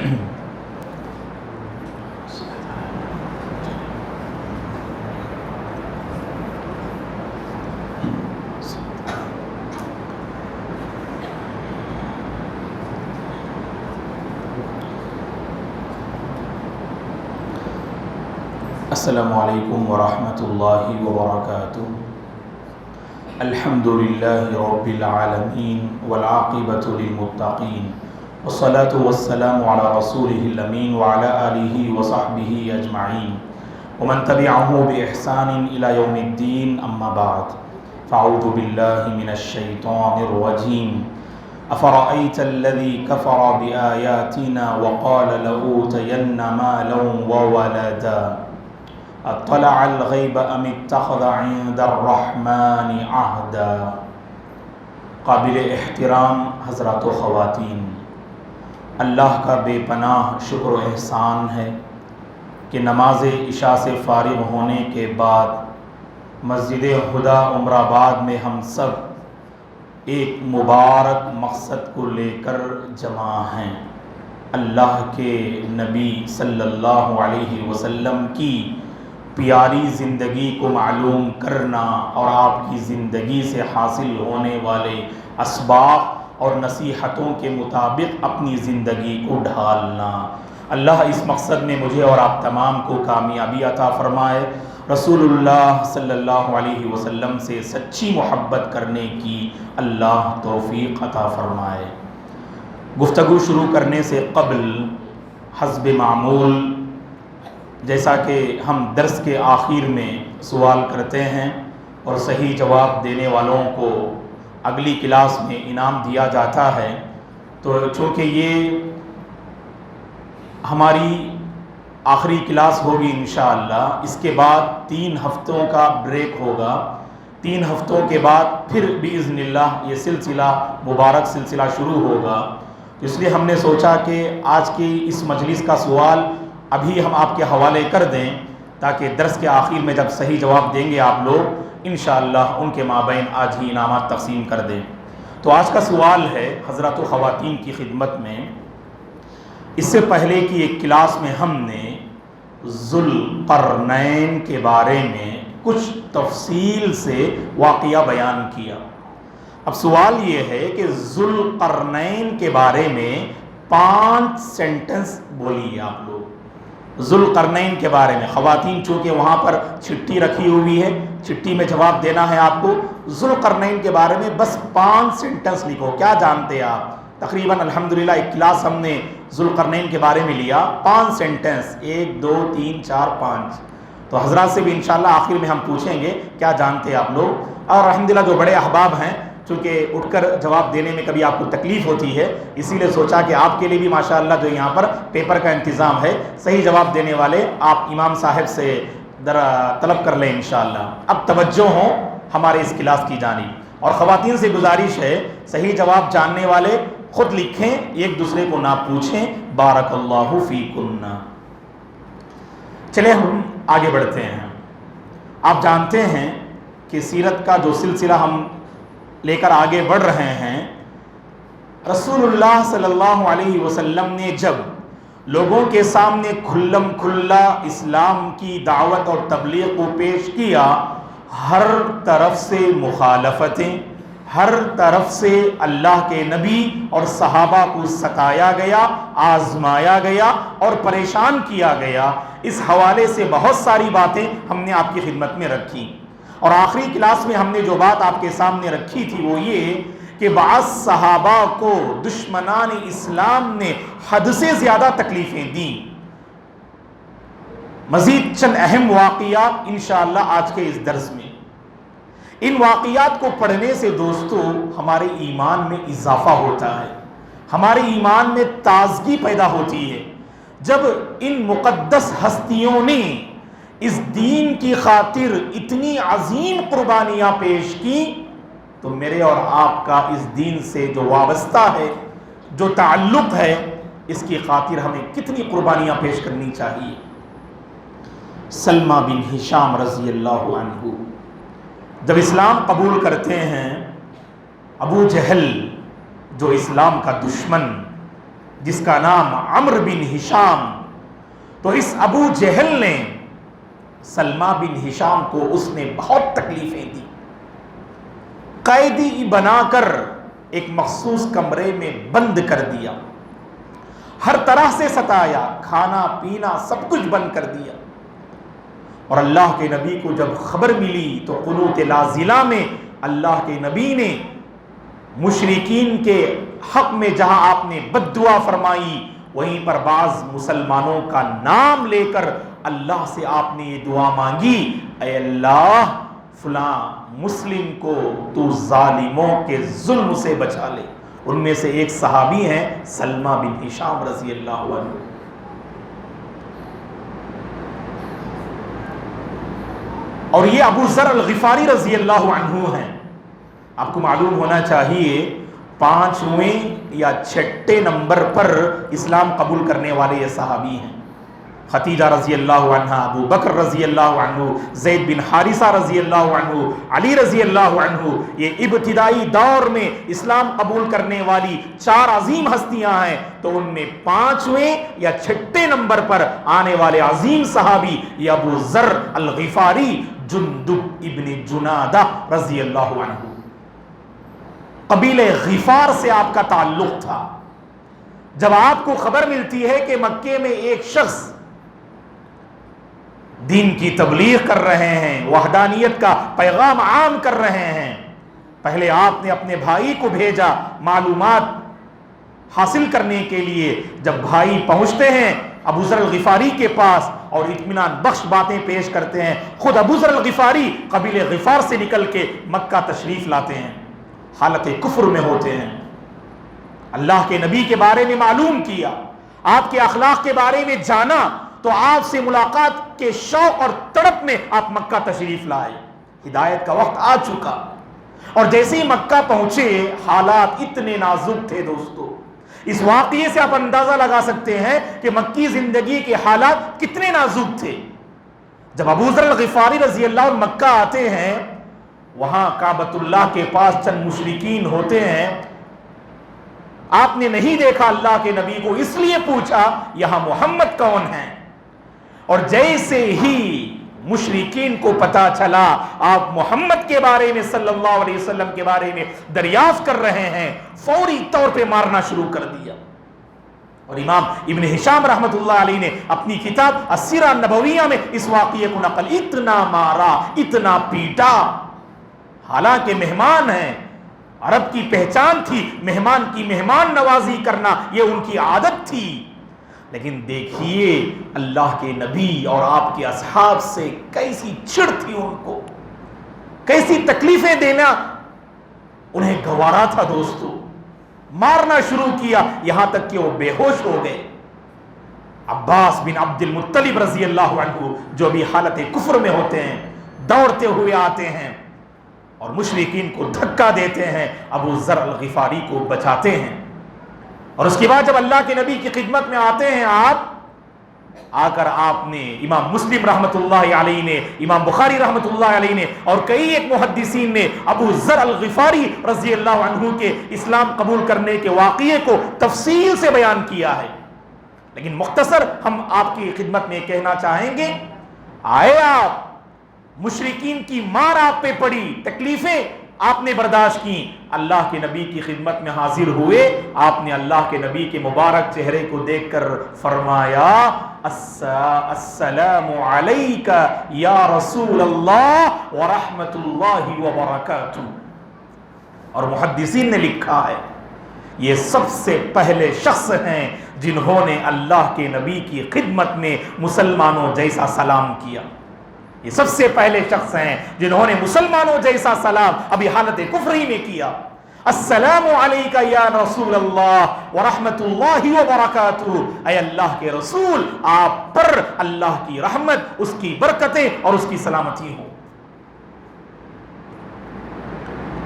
السلام علیکم ورحمۃ اللہ وبرکاتہ۔ الحمد للہ رب العالمین والعاقبۃ للمتقین والصلاة والسلام علی رسولہ الامین وعلی آلہ وصحبہ اجمعین ومن تبعہ بإحسان الی یوم الدین، اما بعد فاعوذ باللہ من الشیطان الرجیم۔ افرأیت الذی کفر بآیاتنا وقال لأوتین مالا وولدا اطلع الغیب ام اتخذ عند الرحمن عہدا۔ قابل احترام حضرات و خواتین، اللہ کا بے پناہ شکر و احسان ہے کہ نماز عشاء سے فارغ ہونے کے بعد مسجد ہدیٰ عمر آباد میں ہم سب ایک مبارک مقصد کو لے کر جمع ہیں، اللہ کے نبی صلی اللہ علیہ وسلم کی پیاری زندگی کو معلوم کرنا اور آپ کی زندگی سے حاصل ہونے والے اسباق اور نصیحتوں کے مطابق اپنی زندگی کو ڈھالنا۔ اللہ اس مقصد میں مجھے اور آپ تمام کو کامیابی عطا فرمائے، رسول اللہ صلی اللہ علیہ وسلم سے سچی محبت کرنے کی اللہ توفیق عطا فرمائے۔ گفتگو شروع کرنے سے قبل حسب معمول جیسا کہ ہم درس کے آخر میں سوال کرتے ہیں اور صحیح جواب دینے والوں کو اگلی کلاس میں انعام دیا جاتا ہے، تو چونکہ یہ ہماری آخری کلاس ہوگی انشاءاللہ، اس کے بعد 3 ہفتوں کا بریک ہوگا۔ 3 ہفتوں کے بعد پھر باذن اللہ یہ سلسلہ مبارک سلسلہ شروع ہوگا، اس لیے ہم نے سوچا کہ آج کی اس مجلس کا سوال ابھی ہم آپ کے حوالے کر دیں تاکہ درس کے آخر میں جب صحیح جواب دیں گے آپ لوگ انشاءاللہ ان کے مابین آج ہی انعامات تقسیم کر دیں۔ تو آج کا سوال ہے حضرات و خواتین کی خدمت میں، اس سے پہلے کی ایک کلاس میں ہم نے ذوالقرنین کے بارے میں کچھ تفصیل سے واقعہ بیان کیا۔ اب سوال یہ ہے کہ ذوالقرنین کے بارے میں 5 سینٹنس بولیے آپ لوگ ذوالقرنین کے بارے میں۔ خواتین چونکہ وہاں پر چھٹی رکھی ہوئی ہے، چھٹی میں جواب دینا ہے آپ کو۔ ذوالقرنین کے بارے میں بس 5 سینٹنس لکھو، کیا جانتے ہیں آپ؟ تقریباً الحمدللہ ایک کلاس ہم نے ذوالقرنین کے بارے میں لیا، 5 سینٹنس، 1 2 3 4 5۔ تو حضرات سے بھی انشاءاللہ آخر میں ہم پوچھیں گے کیا جانتے ہیں آپ لوگ، اور الحمدللہ جو بڑے احباب ہیں چونکہ اٹھ کر جواب دینے میں کبھی آپ کو تکلیف ہوتی ہے، اسی لیے سوچا کہ آپ کے لیے بھی ماشاءاللہ جو یہاں پر پیپر کا انتظام ہے، صحیح جواب دینے والے آپ امام صاحب سے طلب کر لیں انشاءاللہ۔ اب توجہ ہو ہمارے اس کلاس کی جانب، اور خواتین سے گزارش ہے صحیح جواب جاننے والے خود لکھیں، ایک دوسرے کو نہ پوچھیں۔ بارک اللہ فیکن۔ چلے ہم آگے بڑھتے ہیں۔ آپ جانتے ہیں کہ سیرت کا جو سلسلہ ہم لے کر آگے بڑھ رہے ہیں، رسول اللہ صلی اللہ علیہ وسلم نے جب لوگوں کے سامنے کھلم کھلا اسلام کی دعوت اور تبلیغ کو پیش کیا، ہر طرف سے مخالفتیں، ہر طرف سے اللہ کے نبی اور صحابہ کو ستایا گیا، آزمایا گیا اور پریشان کیا گیا۔ اس حوالے سے بہت ساری باتیں ہم نے آپ کی خدمت میں رکھی، اور آخری کلاس میں ہم نے جو بات آپ کے سامنے رکھی تھی وہ یہ کہ بعض صحابہ کو دشمنان اسلام نے حد سے زیادہ تکلیفیں دیں۔ مزید چند اہم واقعات انشاءاللہ آج کے اس درس میں۔ ان واقعات کو پڑھنے سے دوستو ہمارے ایمان میں اضافہ ہوتا ہے، ہمارے ایمان میں تازگی پیدا ہوتی ہے۔ جب ان مقدس ہستیوں نے اس دین کی خاطر اتنی عظیم قربانیاں پیش کی، تو میرے اور آپ کا اس دین سے جو وابستہ ہے، جو تعلق ہے، اس کی خاطر ہمیں کتنی قربانیاں پیش کرنی چاہیے۔ سلمہ بن ہشام رضی اللہ عنہ جب اسلام قبول کرتے ہیں، ابو جہل جو اسلام کا دشمن، جس کا نام عمرو بن ہشام. تو اس ابو جہل نے سلمہ بن ہشام کو اس نے بہت تکلیفیں دی، قیدی بنا کر ایک مخصوص کمرے میں بند کر دیا، ہر طرح سے ستایا، کھانا پینا سب کچھ بند کر دیا. اور اللہ کے نبی کو جب خبر ملی تو قنوت نازلہ میں اللہ کے نبی نے مشرکین کے حق میں جہاں آپ نے بد دعا فرمائی، وہیں پر بعض مسلمانوں کا نام لے کر اللہ سے آپ نے یہ دعا مانگی، اے اللہ فلاں مسلم کو تو ظالموں کے ظلم سے بچا لے. ان میں سے ایک صحابی ہیں سلمہ بن ہشام رضی اللہ عنہ. اور یہ ابو ذر الغفاری رضی اللہ عنہ ہیں. آپ کو معلوم ہونا چاہیے 5ویں یا 6 نمبر پر اسلام قبول کرنے والے یہ صحابی ہیں. خدیجہ رضی اللہ عنہ، ابو بکر رضی اللہ عنہ، زید بن حارثہ رضی اللہ عنہ، علی رضی اللہ عنہ، یہ ابتدائی دور میں اسلام قبول کرنے والی 4 عظیم ہستیاں ہیں. تو ان میں 5ویں یا 6 نمبر پر آنے والے عظیم صحابی یہ ابو ذر الغفاری جندب ابن جنادہ رضی اللہ عنہ. قبیلہ غفار سے آپ کا تعلق تھا. جب آپ کو خبر ملتی ہے کہ مکے میں ایک شخص دین کی تبلیغ کر رہے ہیں، وحدانیت کا پیغام عام کر رہے ہیں، پہلے آپ نے اپنے بھائی کو بھیجا معلومات حاصل کرنے کے لیے. جب بھائی پہنچتے ہیں ابو ذر الغفاری کے پاس اور اطمینان بخش باتیں پیش کرتے ہیں، خود ابو ذر الغفاری قبیلہ غفار سے نکل کے مکہ تشریف لاتے ہیں، حالت کفر میں ہوتے ہیں. اللہ کے نبی کے بارے میں معلوم کیا، آپ کے اخلاق کے بارے میں جانا، تو آپ سے ملاقات کے شوق اور تڑپ میں آپ مکہ تشریف لائے. ہدایت کا وقت آ چکا. اور جیسے ہی مکہ پہنچے حالات اتنے نازک تھے دوستو. اس واقعے سے آپ اندازہ لگا سکتے ہیں کہ مکی زندگی کے حالات کتنے نازک تھے. جب ابو ذر الغفاری رضی اللہ عنہ مکہ آتے ہیں، وہاں کعبۃ اللہ کے پاس چند مشرکین ہوتے ہیں. آپ نے نہیں دیکھا اللہ کے نبی کو، اس لیے پوچھا یہاں محمد کون ہیں. اور جیسے ہی مشرکین کو پتا چلا آپ محمد کے بارے میں صلی اللہ علیہ وسلم کے بارے میں دریافت کر رہے ہیں، فوری طور پہ مارنا شروع کر دیا. اور امام ابن ہشام رحمۃ اللہ علیہ نے اپنی کتاب السیرہ النبویہ میں اس واقعے کو نقل، اتنا مارا، اتنا پیٹا. حالانکہ مہمان ہیں، عرب کی پہچان تھی مہمان کی مہمان نوازی کرنا، یہ ان کی عادت تھی. لیکن دیکھیے اللہ کے نبی اور آپ کے اصحاب سے کیسی چڑ تھی، ان کو کیسی تکلیفیں دینا انہیں گوارا تھا دوستو. مارنا شروع کیا یہاں تک کہ وہ بے ہوش ہو گئے. عباس بن عبد المطلب رضی اللہ عنہ جو بھی حالت کفر میں ہوتے ہیں، دوڑتے ہوئے آتے ہیں اور مشرکین کو دھکا دیتے ہیں، ابو ذر الغفاری کو بچاتے ہیں. اور اس کے بعد جب اللہ کے نبی کی خدمت میں آتے ہیں، آپ آ کر آپ نے، امام مسلم رحمۃ اللہ علیہ نے، امام بخاری رحمۃ اللہ علیہ نے اور کئی ایک محدثین نے ابو ذر الغفاری رضی اللہ عنہ کے اسلام قبول کرنے کے واقعے کو تفصیل سے بیان کیا ہے. لیکن مختصر ہم آپ کی خدمت میں کہنا چاہیں گے، آئے آپ، مشرکین کی مار آپ پہ پڑی، تکلیفیں آپ نے برداشت کی، اللہ کے نبی کی خدمت میں حاضر ہوئے. آپ نے اللہ کے نبی کے مبارک چہرے کو دیکھ کر فرمایا السلام علیک یا رسول اللہ ورحمۃ اللہ وبرکاتہ. اور محدثین نے لکھا ہے یہ سب سے پہلے شخص ہیں جنہوں نے اللہ کے نبی کی خدمت میں مسلمانوں جیسا سلام کیا. یہ سب سے پہلے شخص ہیں جنہوں نے مسلمانوں جیسا سلام ابھی حالت کفری میں کیا. السلام علیکہ یا رسول اللہ ورحمۃ اللہ وبرکاتہ. اے اللہ کے رسول، آپ پر اللہ کی رحمت، اس کی برکتیں اور اس کی سلامتی ہو.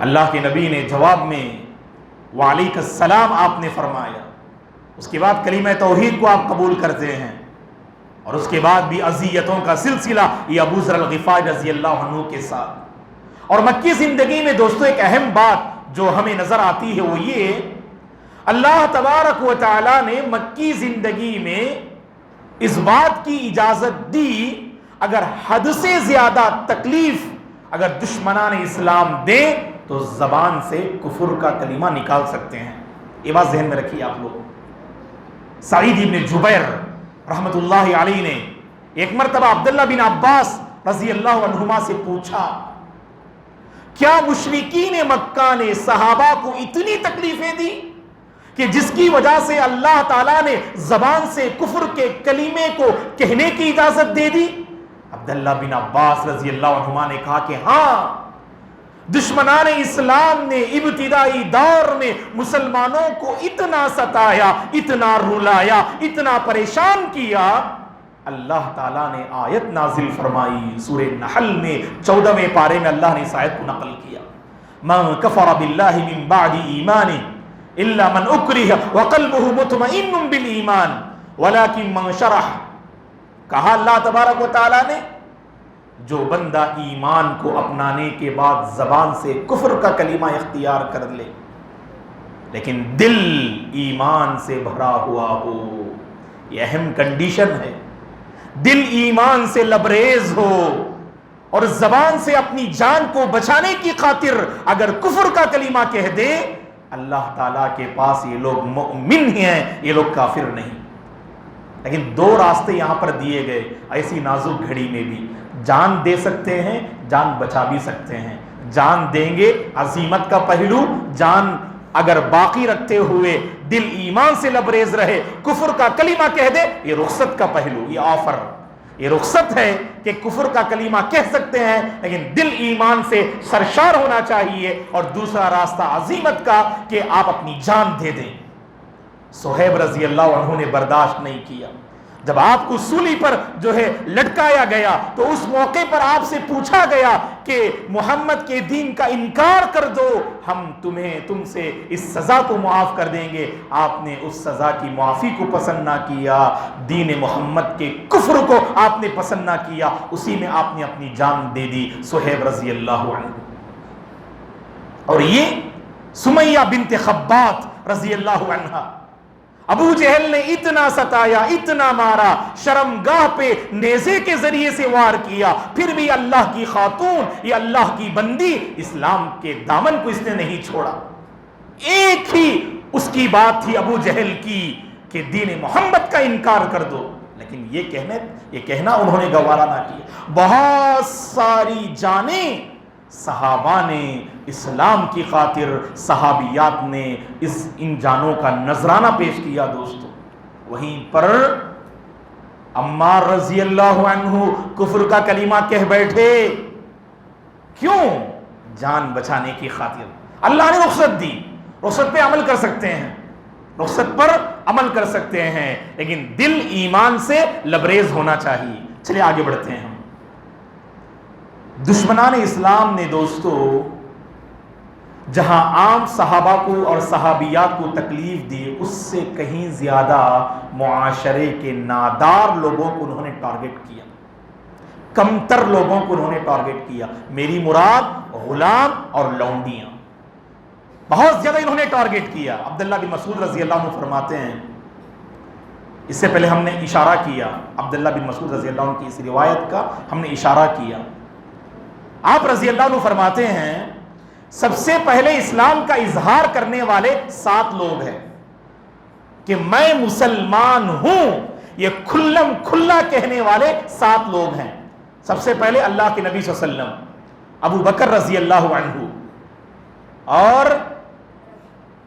اللہ کے نبی نے جواب میں وعلیک السلام آپ نے فرمایا. اس کے بعد کلمہ توحید کو آپ قبول کرتے ہیں اور اس کے بعد بھی اذیتوں کا سلسلہ یہ ابو ذر الغفاری رضی اللہ عنہ کے ساتھ. اور مکی زندگی میں دوستو ایک اہم بات جو ہمیں نظر آتی ہے وہ یہ، اللہ تبارک و تعالی نے مکی زندگی میں اس بات کی اجازت دی اگر حد سے زیادہ تکلیف اگر دشمنان اسلام دیں تو زبان سے کفر کا کلمہ نکال سکتے ہیں. یہ بات ذہن میں رکھیے آپ لوگ. سعید بن جبیر رحمت اللہ علیہ نے ایک مرتبہ عبداللہ بن عباس رضی اللہ عنہما سے پوچھا کیا مشرکین مکہ نے صحابہ کو اتنی تکلیفیں دی کہ جس کی وجہ سے اللہ تعالیٰ نے زبان سے کفر کے کلمے کو کہنے کی اجازت دے دی؟ عبداللہ بن عباس رضی اللہ عنہما نے کہا کہ ہاں، دشمنان اسلام نے ابتدائی دور میں مسلمانوں کو اتنا ستایا، اتنا رلایا، اتنا پریشان کیا، اللہ تعالیٰ نے آیت نازل فرمائی. سورہ نحل میں 14ویں پارے میں اللہ نے اس آیت کو نقل کیا. من کفر باللہ من بعد ایمانہ الا من اکرہ وقلبہ مطمئن بالایمان ولکن من شرح. کہا اللہ تبارک و تعالیٰ نے جو بندہ ایمان کو اپنانے کے بعد زبان سے کفر کا کلمہ اختیار کر لے لیکن دل ایمان سے بھرا ہوا ہو، یہ اہم کنڈیشن ہے، دل ایمان سے لبریز ہو اور زبان سے اپنی جان کو بچانے کی خاطر اگر کفر کا کلمہ کہہ دے، اللہ تعالیٰ کے پاس یہ لوگ مؤمن ہیں، یہ لوگ کافر نہیں. لیکن دو راستے یہاں پر دیے گئے ایسی نازک گھڑی میں بھی. جان دے سکتے ہیں، جان بچا بھی سکتے ہیں. جان دیں گے عزیمت کا پہلو، جان اگر باقی رکھتے ہوئے دل ایمان سے لبریز رہے، کفر کا کلمہ کہہ دے، یہ رخصت کا پہلو، یہ آفر، یہ رخصت ہے کہ کفر کا کلمہ کہہ سکتے ہیں لیکن دل ایمان سے سرشار ہونا چاہیے. اور دوسرا راستہ عزیمت کا کہ آپ اپنی جان دے دیں. صہیب رضی اللہ عنہ نے برداشت نہیں کیا. جب آپ کو سولی پر جو ہے لٹکایا گیا تو اس موقع پر آپ سے پوچھا گیا کہ محمد کے دین کا انکار کر دو، ہم تم سے اس سزا کو معاف کر دیں گے. آپ نے اس سزا کی معافی کو پسند نہ کیا، دین محمد کے کفر کو آپ نے پسند نہ کیا، اسی میں آپ نے اپنی جان دے دی. صہیب رضی اللہ عنہ. اور یہ سمیہ بنت خبات رضی اللہ عنہا، ابو جہل نے اتنا ستایا، اتنا مارا، شرمگاہ پہ نیزے کے ذریعے سے وار کیا، پھر بھی اللہ کی خاتون، یہ اللہ کی بندی، اسلام کے دامن کو اس نے نہیں چھوڑا. ایک ہی اس کی بات تھی ابو جہل کی کہ دین محمد کا انکار کر دو، لیکن یہ کہنا انہوں نے گوارا نہ کیا. بہت ساری جانیں صحابہ نے اسلام کی خاطر، صحابیات نے ان جانوں کا نذرانہ پیش کیا. دوستو وہیں پر عمار رضی اللہ عنہ کفر کا کلمہ کہہ بیٹھے. کیوں؟ جان بچانے کی خاطر. اللہ نے رخصت دی، رخصت پہ عمل کر سکتے ہیں، رخصت پر عمل کر سکتے ہیں، لیکن دل ایمان سے لبریز ہونا چاہیے. چلے آگے بڑھتے ہیں. ہم دشمنان اسلام نے دوستو جہاں عام صحابہ کو اور صحابیات کو تکلیف دی، اس سے کہیں زیادہ معاشرے کے نادار لوگوں کو انہوں نے ٹارگٹ کیا، کمتر لوگوں کو انہوں نے ٹارگٹ کیا. میری مراد غلام اور لونڈیاں بہت زیادہ انہوں نے ٹارگٹ کیا. عبداللہ بن مسعود رضی اللہ عنہ فرماتے ہیں، اس سے پہلے ہم نے اشارہ کیا عبداللہ بن مسعود رضی اللہ عنہ کی اس روایت کا ہم نے اشارہ کیا. آپ رضی اللہ عنہ فرماتے ہیں سب سے پہلے اسلام کا اظہار کرنے والے 7 لوگ ہیں کہ میں مسلمان ہوں، یہ کھلم کھلا کہنے والے 7 لوگ ہیں. سب سے پہلے اللہ کے نبی صلی اللہ علیہ وسلم، ابو بکر رضی اللہ عنہ، اور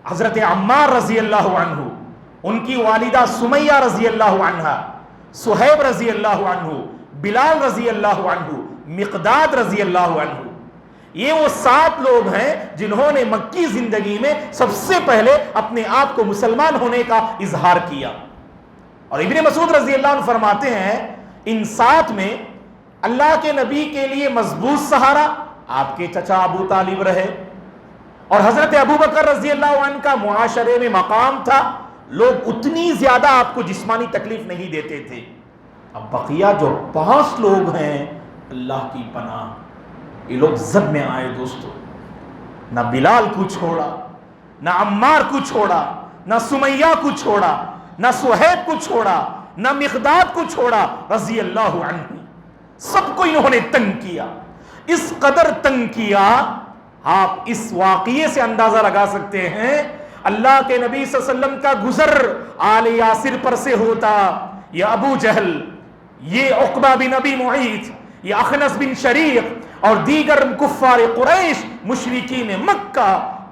حضرت عمار رضی اللہ عنہ، ان کی والدہ سمیہ رضی اللہ عنہ، صہیب رضی اللہ عنہ، بلال رضی اللہ عنہ، مقداد رضی اللہ عنہ. یہ وہ 7 لوگ ہیں جنہوں نے مکی زندگی میں سب سے پہلے اپنے آپ کو مسلمان ہونے کا اظہار کیا. اور ابن مسعود رضی اللہ عنہ فرماتے ہیں ان 7 میں اللہ کے نبی کے لیے مضبوط سہارا آپ کے چچا ابو طالب رہے، اور حضرت ابو بکر رضی اللہ عنہ کا معاشرے میں مقام تھا، لوگ اتنی زیادہ آپ کو جسمانی تکلیف نہیں دیتے تھے. اب بقیہ جو 5 لوگ ہیں، اللہ کی پناہ، یہ لوگ زد میں آئے. دوستو نہ بلال کو چھوڑا، نہ عمار کو چھوڑا، نہ سمیہ کو چھوڑا، نہ سہیب کو چھوڑا، نہ مقداد کو چھوڑا رضی اللہ عنہ، سب کو انہوں نے تنگ کیا، اس قدر تنگ کیا۔ آپ اس واقعے سے اندازہ لگا سکتے ہیں اللہ کے نبی صلی اللہ علیہ وسلم کا گزر آل یاسر پر سے ہوتا، یہ ابو جہل، یہ عقبہ بن ابی معیط، یہ اخنس بن شریق اور دیگر کفار قریش مشرکین مکہ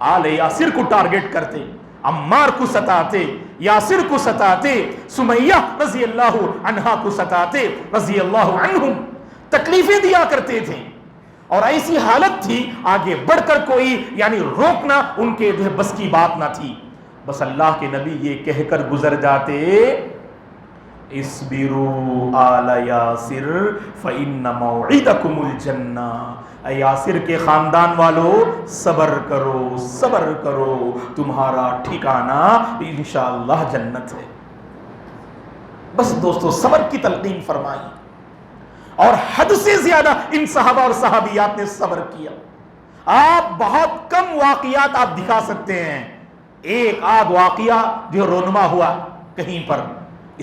آل یاسر کو ٹارگٹ کرتے، عمار کو ستاتے، یاسر کو ستاتے، سمیہ رضی اللہ عنہا کو ستاتے رضی اللہ عنہم، تکلیفیں دیا کرتے تھے، اور ایسی حالت تھی آگے بڑھ کر کوئی یعنی روکنا ان کے بس کی بات نہ تھی۔ بس اللہ کے نبی یہ کہہ کر گزر جاتے، اصبروا آل یاسر فإن موعدکم الجنہ، اے یاسر کے خاندان والو صبر کرو، صبر کرو، تمہارا ٹھکانہ انشاءاللہ جنت ہے۔ بس دوستو صبر کی تلقین فرمائی، اور حد سے زیادہ ان صحابہ اور صحابیات نے صبر کیا۔ آپ بہت کم واقعات آپ دکھا سکتے ہیں، ایک آدھ واقعہ جو رونما ہوا کہیں پر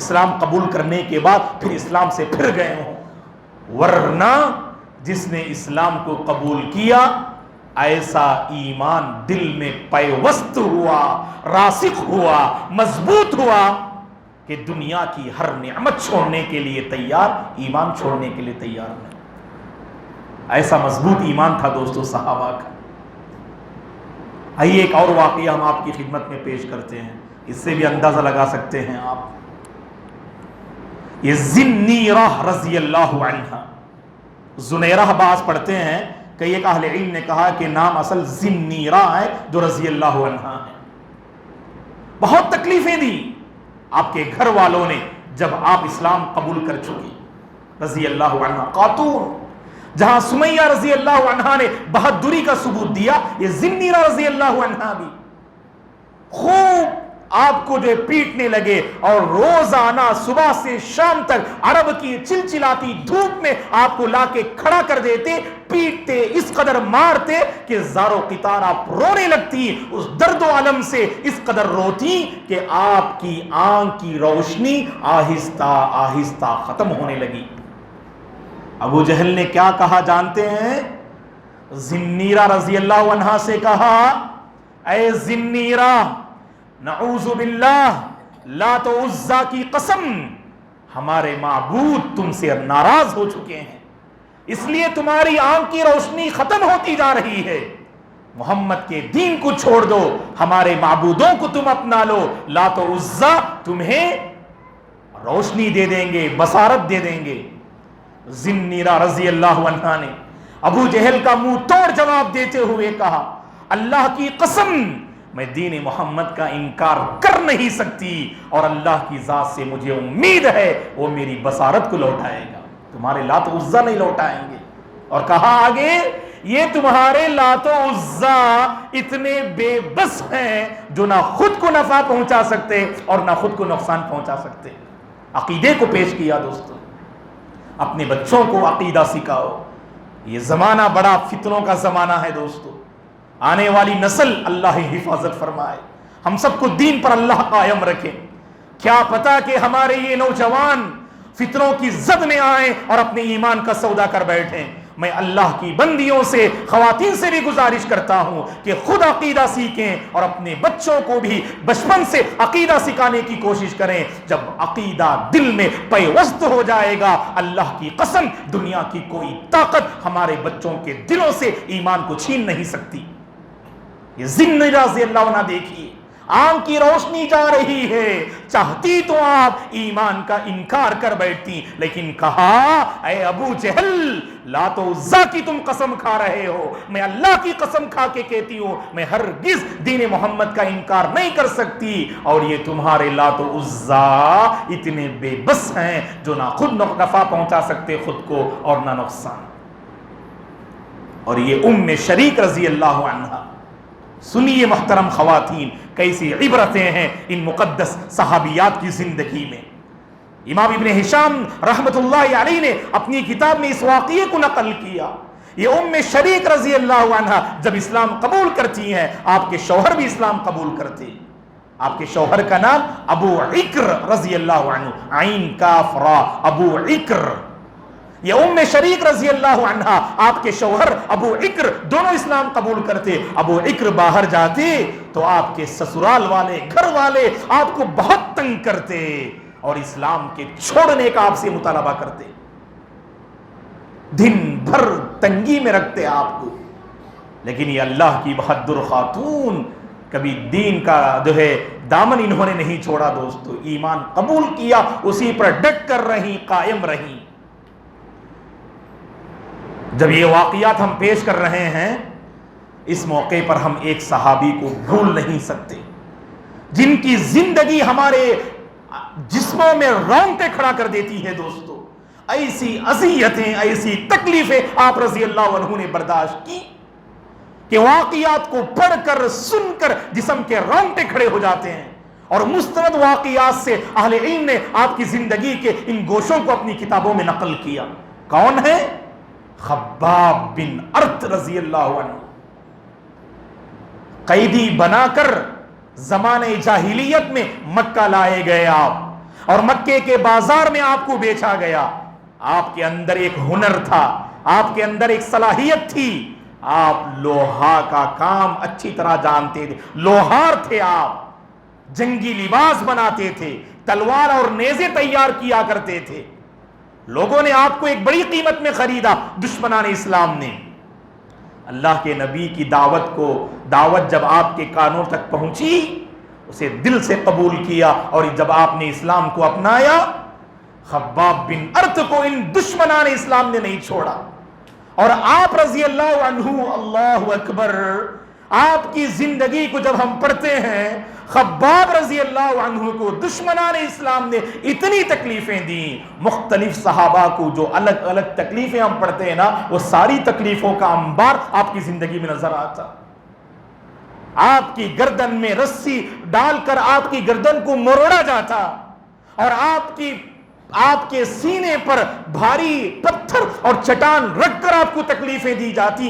اسلام قبول کرنے کے بعد پھر اسلام سے پھر گئے ہوں، ورنہ جس نے اسلام کو قبول کیا ایسا ایمان دل میں پیوست ہوا، راسخ ہوا، مضبوط ہوا کہ دنیا کی ہر نعمت چھوڑنے کے لیے تیار، ایمان چھوڑنے کے لیے تیار نہیں۔ ایسا مضبوط ایمان تھا دوستو صحابہ کا۔ آئیے ایک اور واقعہ ہم آپ کی خدمت میں پیش کرتے ہیں، اس سے بھی اندازہ لگا سکتے ہیں آپ۔ یہ زنیرہ رضی اللہ عنہ، زنیرہ بعض پڑھتے ہیں، کئی ایک اہل علم نے کہا کہ نام اصل زنیرہ ہے جو رضی اللہ عنہ ہے۔ بہت تکلیفیں دی آپ کے گھر والوں نے جب آپ اسلام قبول کر چکی، رضی اللہ عنہ خاتون، جہاں سمیہ رضی اللہ عنہ نے بہادری کا ثبوت دیا، یہ زنیرہ رضی اللہ عنہ بھی خوب آپ کو جو پیٹنے لگے، اور روزانہ صبح سے شام تک عرب کی چلچلاتی دھوپ میں آپ کو لا کے کھڑا کر دیتے، پیٹتے، اس قدر مارتے کہ زارو قطار آپ رونے لگتی، اس درد و علم سے اس قدر روتی کہ آپ کی آنکھ کی روشنی آہستہ آہستہ ختم ہونے لگی۔ ابو جہل نے کیا کہا جانتے ہیں؟ زنیرہ رضی اللہ عنہ سے کہا، اے زنیرہ، نعوذ باللہ، لات و عزا کی قسم، ہمارے معبود تم سے ناراض ہو چکے ہیں، اس لیے تمہاری آنکھ کی روشنی ختم ہوتی جا رہی ہے، محمد کے دین کو چھوڑ دو، ہمارے معبودوں کو تم اپنا لو، لات و عزا تمہیں روشنی دے دیں گے، بصارت دے دیں گے۔ زنیرہ رضی اللہ عنہ نے ابو جہل کا منہ توڑ جواب دیتے ہوئے کہا، اللہ کی قسم، میں دین محمد کا انکار کر نہیں سکتی، اور اللہ کی ذات سے مجھے امید ہے وہ میری بصارت کو لوٹائے گا، تمہارے لات و عزا نہیں لوٹائیں گے۔ اور کہا آگے، یہ تمہارے لات و عزا اتنے بے بس ہیں جو نہ خود کو نفع پہنچا سکتے اور نہ خود کو نقصان پہنچا سکتے۔ عقیدے کو پیش کیا دوستو، اپنے بچوں کو عقیدہ سکھاؤ، یہ زمانہ بڑا فتنوں کا زمانہ ہے دوستو، آنے والی نسل اللہ حفاظت فرمائے، ہم سب کو دین پر اللہ قائم رکھے۔ کیا پتا کہ ہمارے یہ نوجوان فتنوں کی زد میں آئیں اور اپنے ایمان کا سودا کر بیٹھیں۔ میں اللہ کی بندیوں سے، خواتین سے بھی گزارش کرتا ہوں کہ خود عقیدہ سیکھیں اور اپنے بچوں کو بھی بچپن سے عقیدہ سکھانے کی کوشش کریں۔ جب عقیدہ دل میں پیوست ہو جائے گا، اللہ کی قسم دنیا کی کوئی طاقت ہمارے بچوں کے دلوں سے ایمان کو چھین نہیں سکتی۔ یہ زنیرہ رضی اللہ عنہ دیکھیے، آنکھ کی روشنی جا رہی ہے، چاہتی تو آپ ایمان کا انکار کر بیٹھتی، لیکن کہا اے ابو جہل، لات و عزا کی تم قسم کھا رہے ہو، میں اللہ کی قسم کھا کے کہتی ہوں میں ہرگز دین محمد کا انکار نہیں کر سکتی، اور یہ تمہارے لات و عزا اتنے بے بس ہیں جو نہ خود نفع پہنچا سکتے خود کو اور نہ نقصان۔ اور یہ ام شریک رضی اللہ عنہ، سنیے محترم خواتین، کیسی عبرتیں ہیں ان مقدس صحابیات کی زندگی میں۔ امام ابن ہشام رحمت اللہ علیہ نے اپنی کتاب میں اس واقعے کو نقل کیا۔ یہ ام شریک رضی اللہ عنہ جب اسلام قبول کرتی ہیں، آپ کے شوہر بھی اسلام قبول کرتے، آپ کے شوہر کا نام ابو عکر رضی اللہ عنہ، عین کاف را، ابو عکر. یہ ام شریک رضی اللہ عنہا، آپ کے شوہر ابو عکر دونوں اسلام قبول کرتے. ابو عکر باہر جاتے تو آپ کے سسرال والے، گھر والے آپ کو بہت تنگ کرتے اور اسلام کے چھوڑنے کا آپ سے مطالبہ کرتے، دن بھر تنگی میں رکھتے آپ کو. لیکن یہ اللہ کی بہادر خاتون کبھی دین کا جو ہے دامن انہوں نے نہیں چھوڑا دوستو، ایمان قبول کیا، اسی پر ڈٹ کر رہی، قائم رہی. جب یہ واقعات ہم پیش کر رہے ہیں، اس موقع پر ہم ایک صحابی کو بھول نہیں سکتے جن کی زندگی ہمارے جسموں میں رونگٹے کھڑا کر دیتی ہے دوستو. ایسی اذیتیں، ایسی تکلیفیں آپ رضی اللہ عنہ نے برداشت کی کہ واقعات کو پڑھ کر، سن کر جسم کے رونگٹے کھڑے ہو جاتے ہیں. اور مستند واقعات سے اہل علم نے آپ کی زندگی کے ان گوشوں کو اپنی کتابوں میں نقل کیا. کون ہے؟ خباب بن ارت رضی اللہ عنہ. قیدی بنا کر زمانے جاہلیت میں مکہ لائے گئے آپ، اور مکے کے بازار میں آپ کو بیچا گیا. آپ کے اندر ایک ہنر تھا، آپ کے اندر ایک صلاحیت تھی، آپ لوہا کا کام اچھی طرح جانتے تھے، لوہار تھے آپ، جنگی لباس بناتے تھے، تلوار اور نیزے تیار کیا کرتے تھے. لوگوں نے آپ کو ایک بڑی قیمت میں خریدا، دشمنان اسلام نے. اللہ کے نبی کی دعوت جب آپ کے کانوں تک پہنچی، اسے دل سے قبول کیا، اور جب آپ نے اسلام کو اپنایا، خباب بن ارت کو ان دشمنان اسلام نے نہیں چھوڑا. اور آپ رضی اللہ عنہ، اللہ اکبر، آپ کی زندگی کو جب ہم پڑھتے ہیں، خباب رضی اللہ عنہ کو دشمنان اسلام نے اتنی تکلیفیں دیں. مختلف صحابہ کو جو الگ الگ تکلیفیں ہم پڑھتے ہیں نا، وہ ساری تکلیفوں کا انبار آپ کی زندگی میں نظر آتا. آپ کی گردن میں رسی ڈال کر آپ کی گردن کو مروڑا جاتا، اور آپ کے سینے پر بھاری پتھر اور چٹان رکھ کر آپ کو تکلیفیں دی جاتی،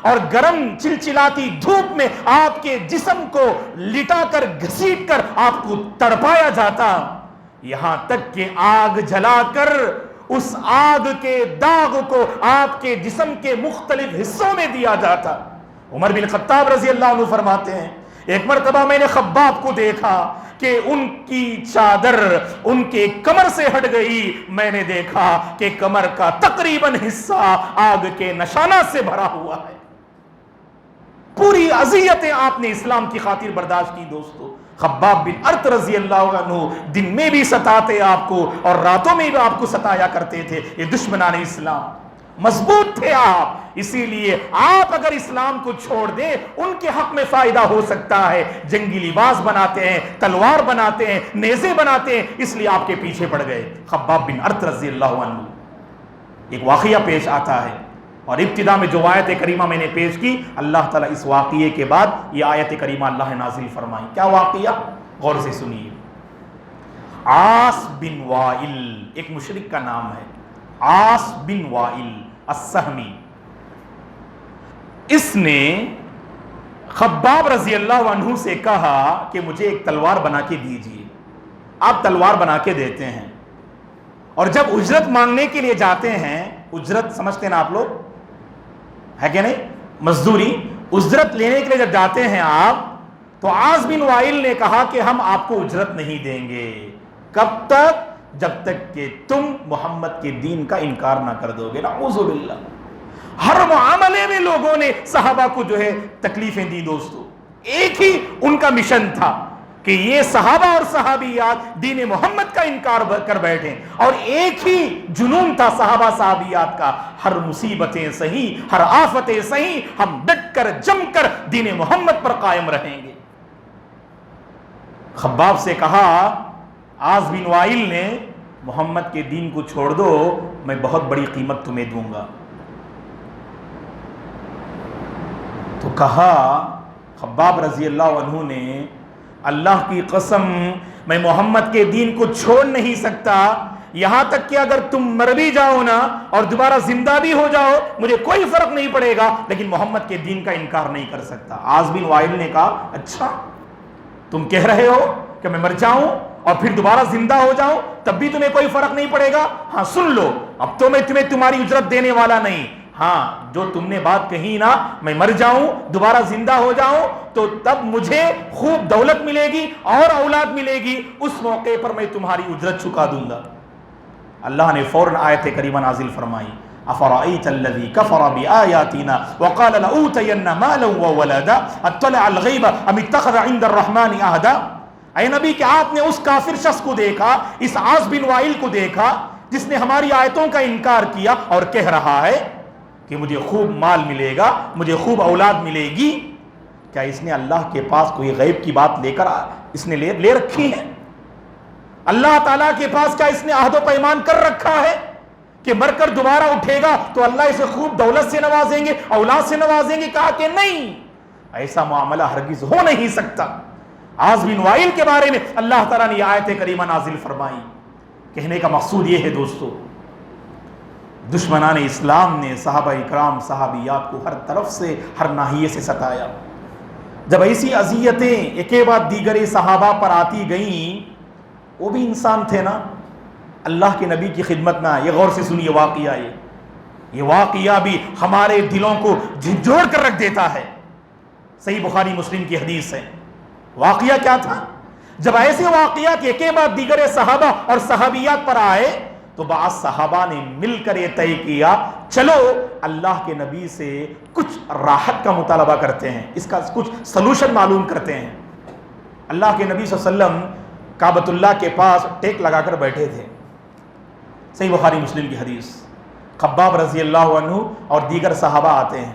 اور گرم چلچلاتی دھوپ میں آپ کے جسم کو لٹا کر گھسیٹ کر آپ کو تڑپایا جاتا، یہاں تک کہ آگ جلا کر اس آگ کے داغ کو آپ کے جسم کے مختلف حصوں میں دیا جاتا. عمر بن خطاب رضی اللہ عنہ فرماتے ہیں، ایک مرتبہ میں نے خباب کو دیکھا کہ ان کی چادر ان کے کمر سے ہٹ گئی. میں نے دیکھا کہ کمر کا تقریباً حصہ آگ کے نشانات سے بھرا ہوا ہے. پوری اذیتیں آپ نے اسلام کی خاطر برداشت کی دوستو. خباب بن ارت رضی اللہ عنہ دن میں بھی ستاتے آپ کو، اور راتوں میں بھی آپ کو ستایا کرتے تھے. یہ دشمنان اسلام، مضبوط تھے آپ. اسی لیے آپ اگر اسلام کو چھوڑ دیں، ان کے حق میں فائدہ ہو سکتا ہے. جنگی لباس بناتے ہیں، تلوار بناتے ہیں، نیزے بناتے ہیں، اس لیے آپ کے پیچھے پڑ گئے. خباب بن ارت رضی اللہ عنہ، ایک واقعہ پیش آتا ہے، اور ابتدا میں جو آیت کریمہ میں نے پیش کی، اللہ تعالیٰ اس واقعے کے بعد یہ آیت کریمہ اللہ نازل فرمائی. کیا واقعہ؟ غور سے سنیے. عاص بن وائل ایک مشرک کا نام ہے، عاص بن وائل السہمی. اس نے خباب رضی اللہ عنہ سے کہا کہ مجھے ایک تلوار بنا کے دیجیے. آپ تلوار بنا کے دیتے ہیں، اور جب اجرت مانگنے کے لیے جاتے ہیں، اجرت سمجھتے ہیں نا آپ لوگ، ہے کہ نہیں؟ مزدوری، اجرت لینے کے لیے جب جاتے ہیں آپ، تو عاص بن وائل نے کہا کہ ہم آپ کو اجرت نہیں دیں گے. کب تک؟ جب تک کہ تم محمد کے دین کا انکار نہ کر دو گے. نعوذ باللہ. ہر معاملے میں لوگوں نے صحابہ کو جو ہے تکلیفیں دی دوستو. ایک ہی ان کا مشن تھا کہ یہ صحابہ اور صحابیات دین محمد کا انکار کر بیٹھیں، اور ایک ہی جنون تھا صحابہ صحابیات کا، ہر مصیبتیں صحیح، ہر آفتیں صحیح، ہم ڈٹ کر جم کر دین محمد پر قائم رہیں گے. خباب سے کہا عاص بن وائل نے، محمد کے دین کو چھوڑ دو، میں بہت بڑی قیمت تمہیں دوں گا. تو کہا خباب رضی اللہ عنہ نے، اللہ کی قسم میں محمد کے دین کو چھوڑ نہیں سکتا، یہاں تک کہ اگر تم مر بھی جاؤ نا اور دوبارہ زندہ بھی ہو جاؤ، مجھے کوئی فرق نہیں پڑے گا، لیکن محمد کے دین کا انکار نہیں کر سکتا. عاص بن وائل نے کہا اچھا. تم کہہ رہے ہو کہ میں مر جاؤں اور پھر دوبارہ زندہ ہو جاؤں تب بھی تمہیں کوئی فرق نہیں پڑے گا؟ ہاں سن لو، اب تو میں تمہیں تمہاری اجرت دینے والا نہیں، ہاں جو تم نے بات کہی نا میں مر جاؤں دوبارہ زندہ ہو جاؤں تو تب مجھے خوب دولت ملے گی اور اولاد ملے گی، اس موقع پر میں تمہاری اجرت چکا دوں گا۔ اللہ نے فوراً آیت کریمہ نازل فرمائی، افرأیت الذی کفر بآیاتنا وقال لأوتین مالا وولدا اطلع الغیب ام اتخذ عند الرحمن عہدا۔ اے نبی کہ آپ نے اس کافر شخص کو دیکھا، اس عاص بن وائل کو دیکھا جس نے ہماری آیتوں کا انکار کیا اور کہہ رہا ہے کہ مجھے خوب مال ملے گا، مجھے خوب اولاد ملے گی؟ کیا اس نے اللہ کے پاس کوئی غیب کی بات لے کر اس نے لے رکھی ہے؟ اللہ تعالیٰ کے پاس کیا اس نے عہد و پیمان کر رکھا ہے کہ مر کر دوبارہ اٹھے گا تو اللہ اسے خوب دولت سے نوازیں گے، اولاد سے نوازیں گے؟ کہا کہ نہیں، ایسا معاملہ ہرگز ہو نہیں سکتا۔ عاص بن وائل کے بارے میں اللہ تعالیٰ نے یہ آیت کریمہ نازل فرمائی۔ کہنے کا مقصود یہ ہے دوستو، دشمنان اسلام نے صحابہ اکرام صحابیات کو ہر طرف سے ہر ناحیے سے ستایا۔ جب ایسی اذیتیں ایک بعد دیگر صحابہ پر آتی گئیں، وہ بھی انسان تھے نا، اللہ کے نبی کی خدمت میں آئے۔ یہ غور سے سنیے واقعہ، یہ واقعہ بھی ہمارے دلوں کو جھنجھوڑ کر رکھ دیتا ہے۔ صحیح بخاری مسلم کی حدیث ہے۔ واقعہ کیا تھا؟ جب ایسے واقعات ایک بعد دیگر صحابہ اور صحابیات پر آئے تو بعض صحابہ نے مل کر یہ طے کیا چلو اللہ کے نبی سے کچھ راحت کا مطالبہ کرتے ہیں، اس کا کچھ سلوشن معلوم کرتے ہیں۔ اللہ کے نبی صلی اللہ علیہ وسلم کعبۃ اللہ کے پاس ٹیک لگا کر بیٹھے تھے۔ صحیح بخاری مسلم کی حدیث۔ خباب رضی اللہ عنہ اور دیگر صحابہ آتے ہیں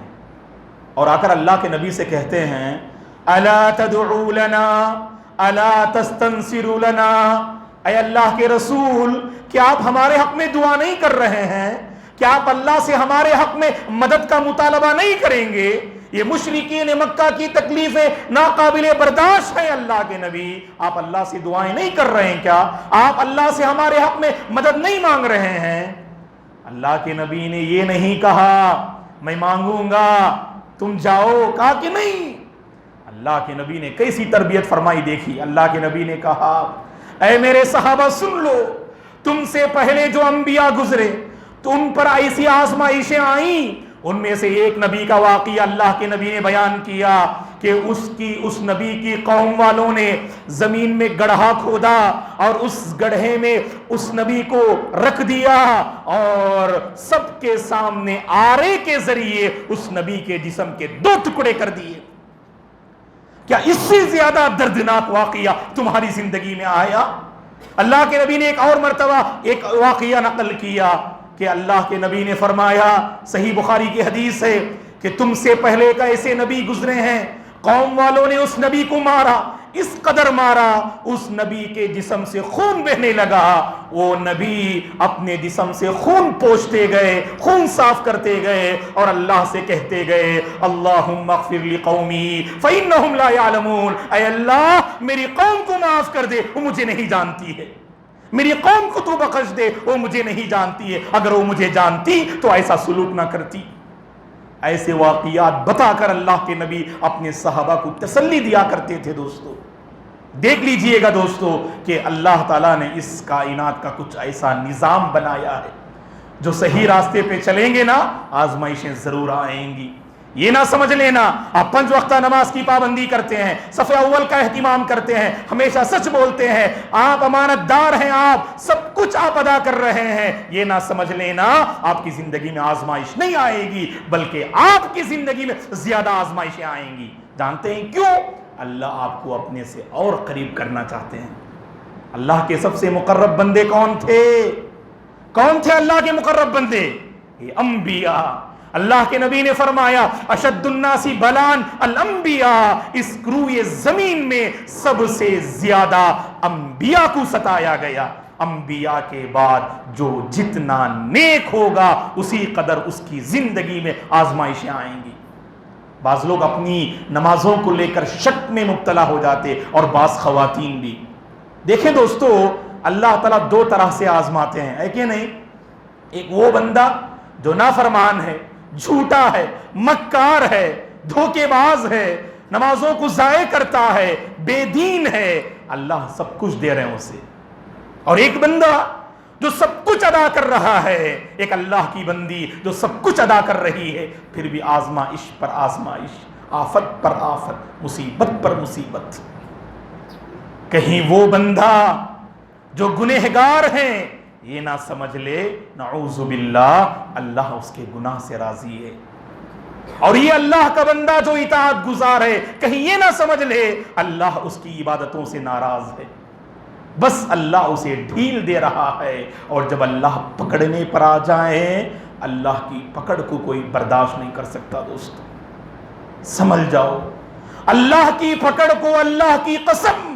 اور آ کر اللہ کے نبی سے کہتے ہیں الا تدعو لنا الا تستنصر لنا، اے اللہ کے رسول کیا آپ ہمارے حق میں دعا نہیں کر رہے ہیں؟ کیا آپ اللہ سے ہمارے حق میں مدد کا مطالبہ نہیں کریں گے؟ یہ مشرکین مکہ کی تکلیفیں ناقابل برداشت ہیں۔ اللہ کے نبی آپ اللہ سے دعائیں نہیں کر رہے ہیں کیا؟ آپ اللہ سے ہمارے حق میں مدد نہیں مانگ رہے ہیں؟ اللہ کے نبی نے یہ نہیں کہا میں مانگوں گا تم جاؤ، کہا کہ نہیں۔ اللہ کے نبی نے کیسی تربیت فرمائی دیکھی۔ اللہ کے نبی نے کہا اے میرے صحابہ سن لو، تم سے پہلے جو انبیاء گزرے تو ان پر ایسی آزمائشیں آئیں، ان میں سے ایک نبی کا واقعہ اللہ کے نبی نے بیان کیا کہ اس نبی کی قوم والوں نے زمین میں گڑھا کھودا اور اس گڑھے میں اس نبی کو رکھ دیا اور سب کے سامنے آرے کے ذریعے اس نبی کے جسم کے 2 ٹکڑے کر دیے۔ کیا اس سے زیادہ دردناک واقعہ تمہاری زندگی میں آیا؟ اللہ کے نبی نے ایک اور مرتبہ ایک واقعہ نقل کیا کہ اللہ کے نبی نے فرمایا، صحیح بخاری کی حدیث ہے کہ تم سے پہلے ایک ایسے نبی گزرے ہیں، قوم والوں نے اس نبی کو مارا، اس قدر مارا اس نبی کے جسم سے خون بہنے لگا، وہ نبی اپنے جسم سے خون پوچھتے گئے، خون صاف کرتے گئے اور اللہ سے کہتے گئے اللہم اغفر لقومی فإنہم لا یعلمون، اے اللہ میری قوم کو معاف کر دے، وہ مجھے نہیں جانتی ہے، میری قوم کو تو بخش دے، وہ مجھے نہیں جانتی ہے، اگر وہ مجھے جانتی تو ایسا سلوک نہ کرتی۔ ایسے واقعات بتا کر اللہ کے نبی اپنے صحابہ کو تسلی دیا کرتے تھے۔ دوستو دیکھ لیجئے گا دوستو کہ اللہ تعالیٰ نے اس کائنات کا کچھ ایسا نظام بنایا ہے، جو صحیح راستے پہ چلیں گے نا آزمائشیں ضرور آئیں گی۔ یہ نہ سمجھ لینا آپ 5 وقتہ نماز کی پابندی کرتے ہیں، صف اول کا اہتمام کرتے ہیں، ہمیشہ سچ بولتے ہیں، آپ امانت دار ہیں، آپ سب کچھ آپ ادا کر رہے ہیں، یہ نہ سمجھ لینا آپ کی زندگی میں آزمائش نہیں آئے گی، بلکہ آپ کی زندگی میں زیادہ آزمائشیں آئیں گی۔ جانتے ہیں کیوں؟ اللہ آپ کو اپنے سے اور قریب کرنا چاہتے ہیں۔ اللہ کے سب سے مقرب بندے کون تھے؟ کون تھے اللہ کے مقرب بندے؟ یہ انبیاء۔ اللہ کے نبی نے فرمایا اشد الناس بلان الانبیاء، اس روئے زمین میں سب سے زیادہ انبیاء کو ستایا گیا۔ انبیاء کے بعد جو جتنا نیک ہوگا اسی قدر اس کی زندگی میں آزمائشیں آئیں گی۔ بعض لوگ اپنی نمازوں کو لے کر شک میں مبتلا ہو جاتے اور بعض خواتین بھی۔ دیکھیں دوستو اللہ تعالیٰ 2 طرح سے آزماتے ہیں، ہے کہ نہیں؟ ایک وہ بندہ جو نافرمان ہے، جھوٹا ہے، مکار ہے، دھوکے باز ہے، نمازوں کو ضائع کرتا ہے، بے دین ہے، اللہ سب کچھ دے رہے ہیں اسے. اور ایک بندہ جو سب کچھ ادا کر رہا ہے، ایک اللہ کی بندی جو سب کچھ ادا کر رہی ہے، پھر بھی آزمائش پر آزمائش، آفت پر آفت، مصیبت پر مصیبت. کہیں وہ بندہ جو گنہگار ہیں یہ نہ سمجھ لے نعوذ باللہ اللہ اس کے گناہ سے راضی ہے، اور یہ اللہ کا بندہ جو اطاعت گزار ہے کہیں یہ نہ سمجھ لے اللہ اس کی عبادتوں سے ناراض ہے. بس اللہ اسے ڈھیل دے رہا ہے، اور جب اللہ پکڑنے پر آ جائے اللہ کی پکڑ کو کوئی برداشت نہیں کر سکتا. دوستو سمجھ جاؤ، اللہ کی پکڑ کو، اللہ کی قسم،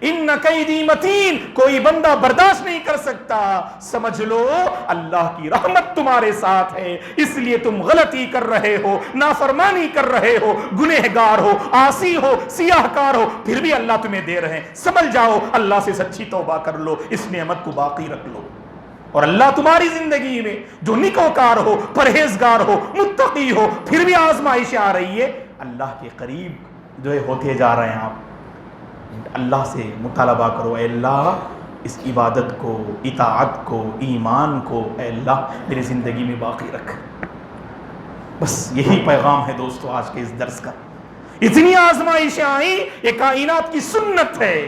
ان قیدی متین، کوئی بندہ برداشت نہیں کر سکتا. سمجھ لو اللہ کی رحمت تمہارے ساتھ ہے، اس لیے تم غلطی کر رہے ہو، نافرمانی کر رہے ہو، گنہگار ہو، عاصی ہو، سیاہ کار ہو، پھر بھی اللہ تمہیں دے رہے ہیں. سمجھ جاؤ، اللہ سے سچی توبہ کر لو، اس نعمت کو باقی رکھ لو. اور اللہ تمہاری زندگی میں جو نیکوکار ہو، پرہیزگار ہو، متقی ہو، پھر بھی آزمائش آ رہی ہے، اللہ کے قریب جو ہے ہوتے جا رہے ہیں آپ. اللہ سے مطالبہ کرو، اے اللہ اس عبادت کو، اطاعت کو، ایمان کو اے اللہ میری زندگی میں باقی رکھ. بس یہی پیغام ہے دوستو آج کے اس درس کا. اتنی آزمائشیں آئیں، یہ کائنات کی سنت ہے.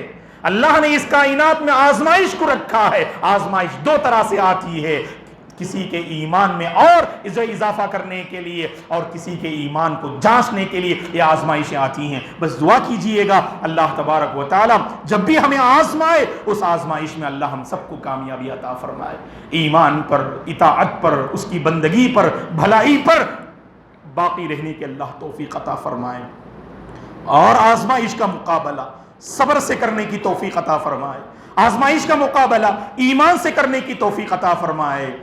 اللہ نے اس کائنات میں آزمائش کو رکھا ہے. آزمائش دو طرح سے آتی ہے، کسی کے ایمان میں اور اضافہ کرنے کے لیے، اور کسی کے ایمان کو جانچنے کے لیے یہ آزمائشیں آتی ہیں. بس دعا کیجئے گا اللہ تبارک و تعالی جب بھی ہمیں آزمائے اس آزمائش میں اللہ ہم سب کو کامیابی عطا فرمائے، ایمان پر، اطاعت پر، اس کی بندگی پر، بھلائی پر باقی رہنے کے اللہ توفیق عطا فرمائے، اور آزمائش کا مقابلہ صبر سے کرنے کی توفیق عطا فرمائے، آزمائش کا مقابلہ ایمان سے کرنے کی توفیق عطا فرمائے.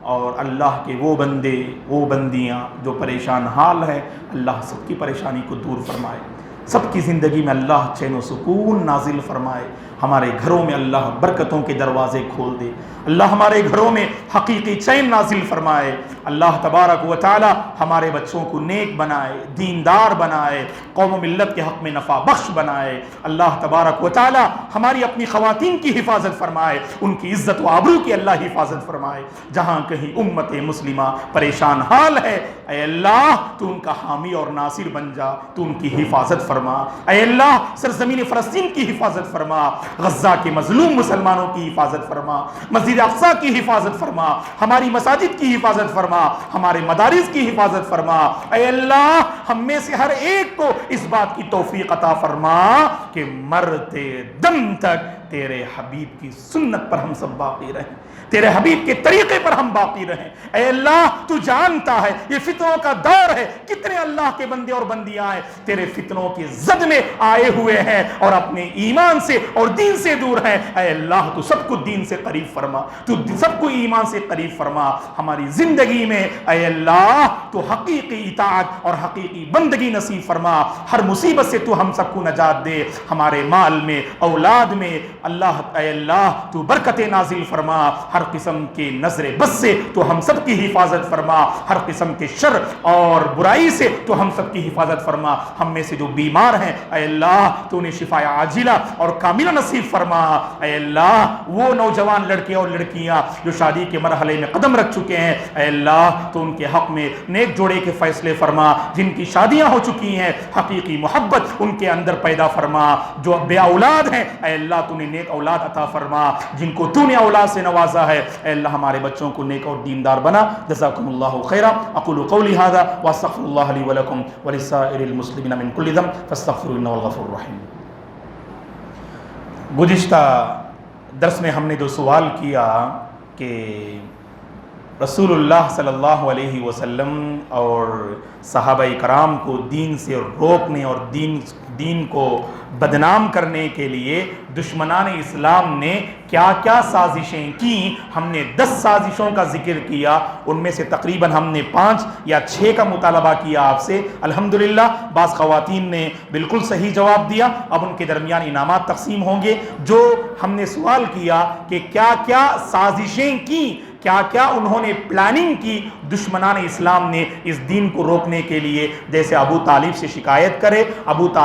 اور اللہ کے وہ بندے، وہ بندیاں جو پریشان حال ہے، اللہ سب کی پریشانی کو دور فرمائے، سب کی زندگی میں اللہ چین و سکون نازل فرمائے. ہمارے گھروں میں اللہ برکتوں کے دروازے کھول دے، اللہ ہمارے گھروں میں حقیقی چین نازل فرمائے. اللہ تبارک و تعالی ہمارے بچوں کو نیک بنائے، دیندار بنائے، قوم و ملت کے حق میں نفع بخش بنائے. اللہ تبارک و تعالی ہماری اپنی خواتین کی حفاظت فرمائے، ان کی عزت و آبرو کی اللہ حفاظت فرمائے. جہاں کہیں امت مسلمہ پریشان حال ہے، اے اللہ تو ان کا حامی اور ناصر بن جا، تو ان کی حفاظت فرما. اے اللہ سرزمین فلسطین کی حفاظت فرما، غزہ کے مظلوم مسلمانوں کی حفاظت فرما، مسجد اقصی کی حفاظت فرما، ہماری مساجد کی حفاظت فرما، ہمارے مدارس کی حفاظت فرما. اے اللہ ہم میں سے ہر ایک کو اس بات کی توفیق عطا فرما کہ مرتے دم تک تیرے حبیب کی سنت پر ہم سب باقی رہیں، تیرے حبیب کے طریقے پر ہم باقی رہیں. اے اللہ تو جانتا ہے یہ فتنوں کا دور ہے، کتنے اللہ کے بندے اور بندیاں ہیں تیرے فتنوں کی زد میں آئے ہوئے ہیں اور اپنے ایمان سے اور دین سے دور ہیں. اے اللہ تو سب کو دین سے قریب فرما، تو سب کو ایمان سے قریب فرما. ہماری زندگی میں اے اللہ تو حقیقی اطاعت اور حقیقی بندگی نصیب فرما. ہر مصیبت سے تو ہم سب کو نجات دے، ہمارے مال میں، اولاد میں اللہ اے اللہ تو برکتیں نازل فرما. ہر قسم کے نظر بد سے تو ہم سب کی حفاظت فرما، ہر قسم کے شر اور برائی سے تو ہم سب کی حفاظت فرما. ہم میں سے جو بیمار ہیں اے اللہ تو انہیں شفاء عاجلہ اور کاملہ نصیب فرما. اے اللہ وہ نوجوان لڑکے اور لڑکیاں جو شادی کے مرحلے میں قدم رکھ چکے ہیں اے اللہ تو ان کے حق میں نیک جوڑے کے فیصلے فرما. جن کی شادیاں ہو چکی ہیں حقیقی محبت ان کے اندر پیدا فرما. جو بے اولاد ہیں اے اللہ تو انہیں نیک اولاد عطا فرما. جن کو تو نے اولاد سے نوازا ہے اے اللہ ہمارے بچوں کو نیک اور دیندار بنا. جزاکم اللہ خیرا. اقول قولی ھذا واستغفر اللہ لی ولکم ولسائر المسلمین من کل ذنب فاستغفروا انہ الغفور الرحیم. گزشتہ درس میں ہم نے جو سوال کیا کہ رسول اللہ صلی اللہ علیہ وسلم اور صحابہ کرام کو دین سے روکنے اور دین کو بدنام کرنے کے لیے دشمنان اسلام نے کیا کیا سازشیں کی، ہم نے 10 سازشوں کا ذکر کیا. ان میں سے تقریباً ہم نے 5 یا 6 کا مطالبہ کیا آپ سے. الحمدللہ بعض خواتین نے بالکل صحیح جواب دیا. اب ان کے درمیان انعامات تقسیم ہوں گے. جو ہم نے سوال کیا کہ کیا کیا سازشیں کی، کیا کیا انہوں نے پلاننگ کی دشمنان اسلام نے اس دین کو روکنے کے لیے، جیسے ابو طالب سے شکایت کرے، ابو طالب